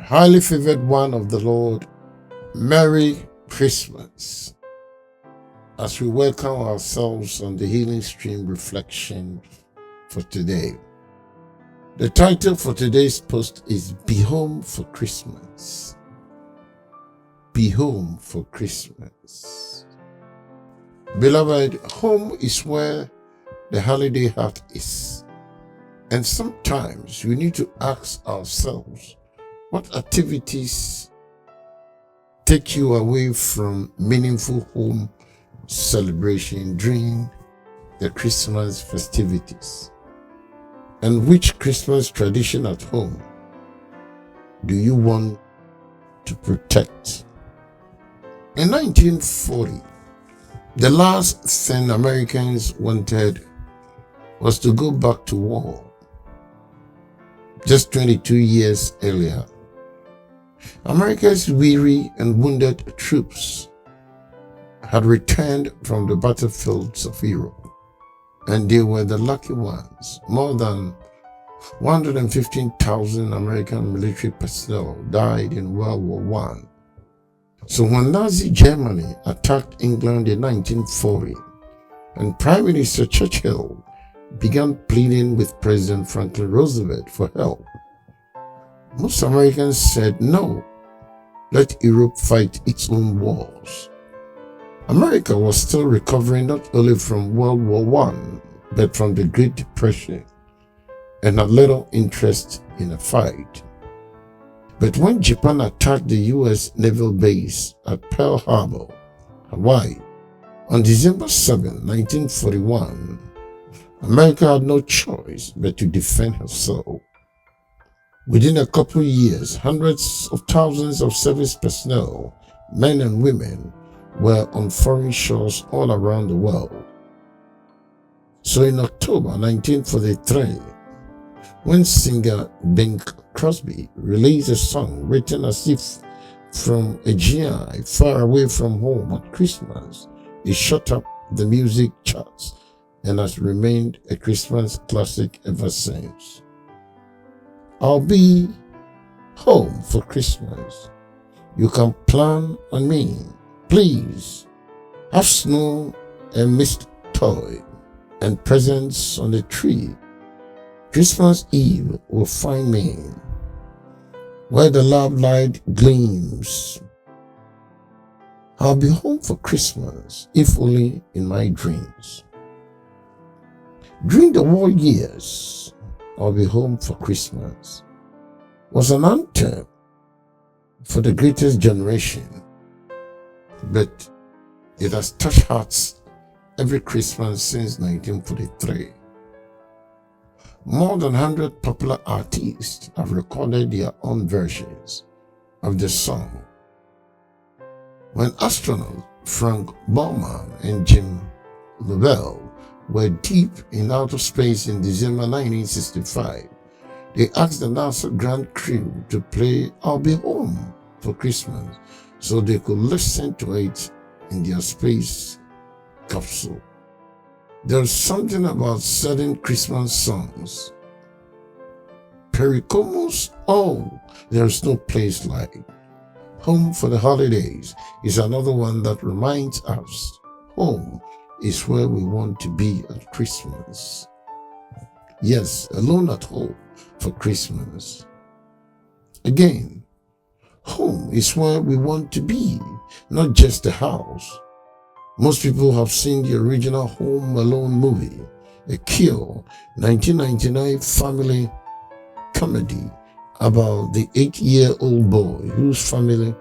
Highly favored one of the Lord, Merry Christmas. As we welcome ourselves on the Healing Stream reflection for today. The title for today's post is Be Home for Christmas. Be home for Christmas. Beloved, home is where the holiday heart is. And sometimes we need to ask ourselves, what activities take you away from meaningful home celebration during the Christmas festivities? And which Christmas tradition at home do you want to protect? In 1940, the last thing Americans wanted was to go back to war. Just 22 years earlier, America's weary and wounded troops had returned from the battlefields of Europe, and they were the lucky ones. More than 115,000 American military personnel died in World War I. So when Nazi Germany attacked England in 1940, and Prime Minister Churchill began pleading with President Franklin Roosevelt for help, most Americans said no, let Europe fight its own wars. America was still recovering not only from World War I, but from the Great Depression, and had little interest in a fight. But when Japan attacked the U.S. naval base at Pearl Harbor, Hawaii, on December 7, 1941, America had no choice but to defend herself. Within a couple years, hundreds of thousands of service personnel, men and women, were on foreign shores all around the world. So in October 1943, when singer Bing Crosby released a song written as if from a GI far away from home at Christmas, it shot up the music charts and has remained a Christmas classic ever since. I'll be home for Christmas. You can plan on me. Please have snow and mist toy and presents on the tree. Christmas Eve will find me where the love light gleams. I'll be home for Christmas, if only in my dreams. During the war years, I'll be home for Christmas was an anthem for the greatest generation, but it has touched hearts every Christmas since 1943. More than 100 popular artists have recorded their own versions of the song. When astronauts Frank Borman and Jim Lovell were deep in outer space in December 1965, they asked the NASA Grand Crew to play I'll Be Home for Christmas so they could listen to it in their space capsule. There's something about certain Christmas songs. Pericomus, oh, there's no place like Home for the Holidays is another one that reminds us home is where we want to be at Christmas. Yes, alone at home for Christmas. Again, home is where we want to be, not just the house. Most people have seen the original Home Alone movie, a Cure 1999 family comedy about the 8-year-old boy whose family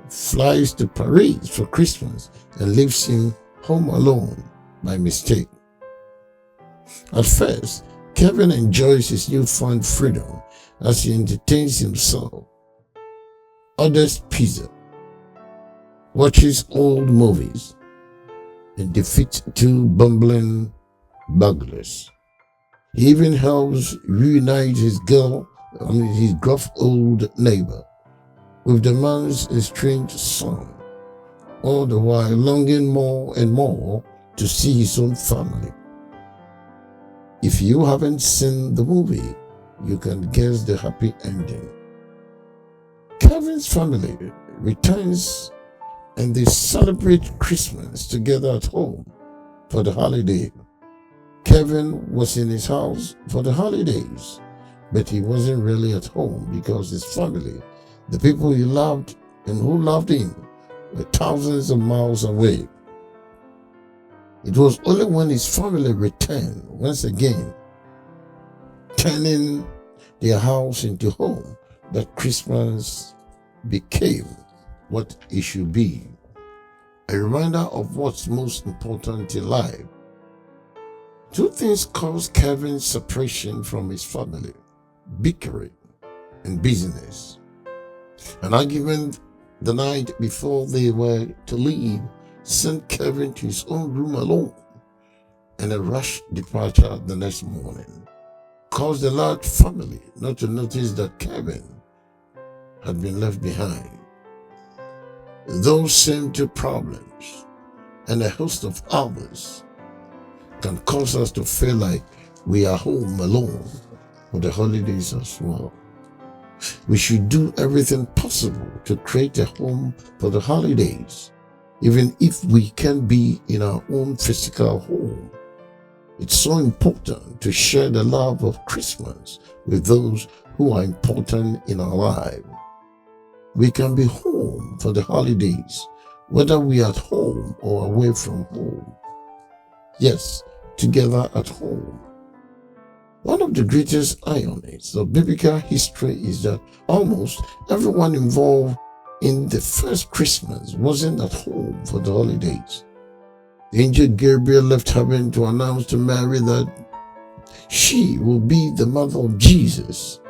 flies to Paris for Christmas and leaves him home alone by mistake. At first, Kevin enjoys his newfound freedom as he entertains himself, orders pizza, watches old movies, and defeats 2 bumbling burglars. He even helps reunite his gruff old neighbor with the man's estranged son, all the while longing more and more to see his own family. If you haven't seen the movie, you can guess the happy ending. Kevin's family returns and they celebrate Christmas together at home for the holiday. Kevin was in his house for the holidays, but he wasn't really at home because his family, the people he loved and who loved him, were thousands of miles away. It was only when his family returned once again, turning their house into home, that Christmas became what it should be. A reminder of what's most important in life. Two things caused Kevin's separation from his family: bickering and business. An argument the night before they were to leave sent Kevin to his own room alone, and a rushed departure the next morning caused the large family not to notice that Kevin had been left behind. Those same two problems and a host of others can cause us to feel like we are home alone for the holidays as well. We should do everything possible to create a home for the holidays, even if we can't be in our own physical home. It's so important to share the love of Christmas with those who are important in our lives. We can be home for the holidays, whether we are at home or away from home. Yes, together at home. One of the greatest ironies of biblical history is that almost everyone involved in the first Christmas wasn't at home for the holidays. The angel Gabriel left heaven to announce to Mary that she will be the mother of Jesus.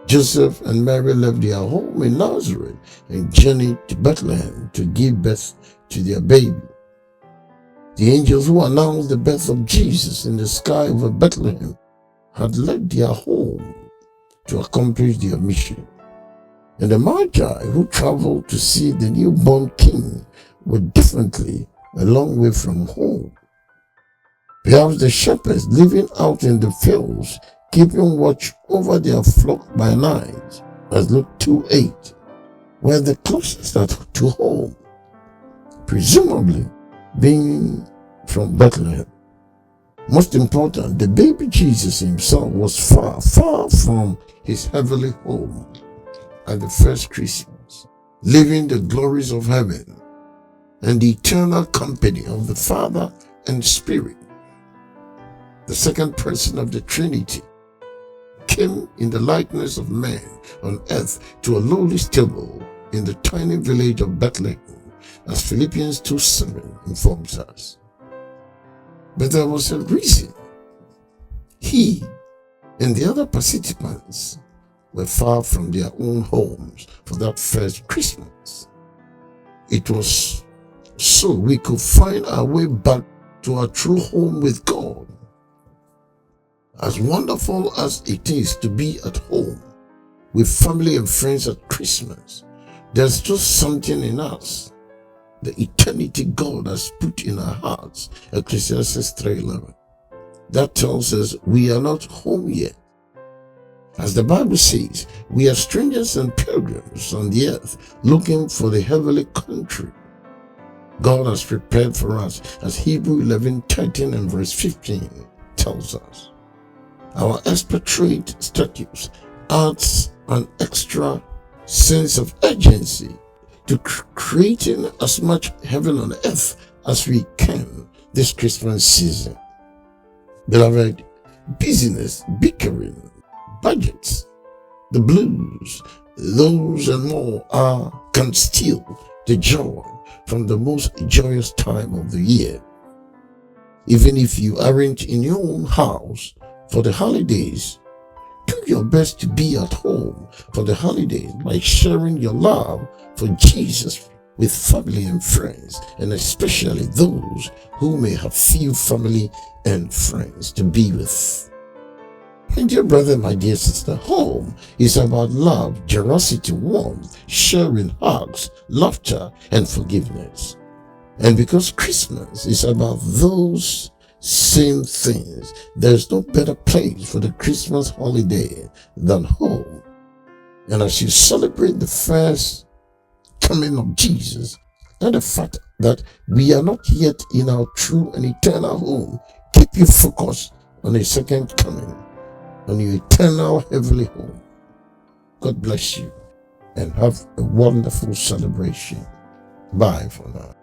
Joseph and Mary left their home in Nazareth and journeyed to Bethlehem to give birth to their baby. The angels who announced the birth of Jesus in the sky over Bethlehem had left their home to accomplish their mission. And the Magi who traveled to see the newborn king were definitely a long way from home. Perhaps the shepherds living out in the fields, keeping watch over their flock by night, as Luke 2:8, were the closest to home, presumably being from Bethlehem. Most important, the baby Jesus himself was far, far from his heavenly home at the first Christmas, living the glories of heaven and the eternal company of the Father and Spirit. The second person of the Trinity came in the likeness of man on earth to a lowly stable in the tiny village of Bethlehem, as Philippians 2:7 informs us. But there was a reason. He and the other participants were far from their own homes for that first Christmas. It was so we could find our way back to our true home with God. As wonderful as it is to be at home with family and friends at Christmas, there's just something in us, the eternity God has put in our hearts, Ecclesiastes 3:11, that tells us we are not home yet. As the Bible says, we are strangers and pilgrims on the earth looking for the heavenly country God has prepared for us, as Hebrews 11:13 and verse 15 tells us. Our expatriate status adds an extra sense of urgency to creating as much heaven on earth as we can this Christmas season. Beloved, business, bickering, budgets, the blues, those and more can steal the joy from the most joyous time of the year. Even if you aren't in your own house for the holidays, do your best to be at home for the holidays by sharing your love for Jesus with family and friends, and especially those who may have few family and friends to be with. My dear brother, my dear sister, home is about love, generosity, warmth, sharing, hugs, laughter, and forgiveness. And because Christmas is about those same things, there's no better place for the Christmas holiday than home. And as you celebrate the first coming of Jesus, and the fact that we are not yet in our true and eternal home, keep you focused on His second coming, on your eternal heavenly home. God bless you and have a wonderful celebration. Bye for now.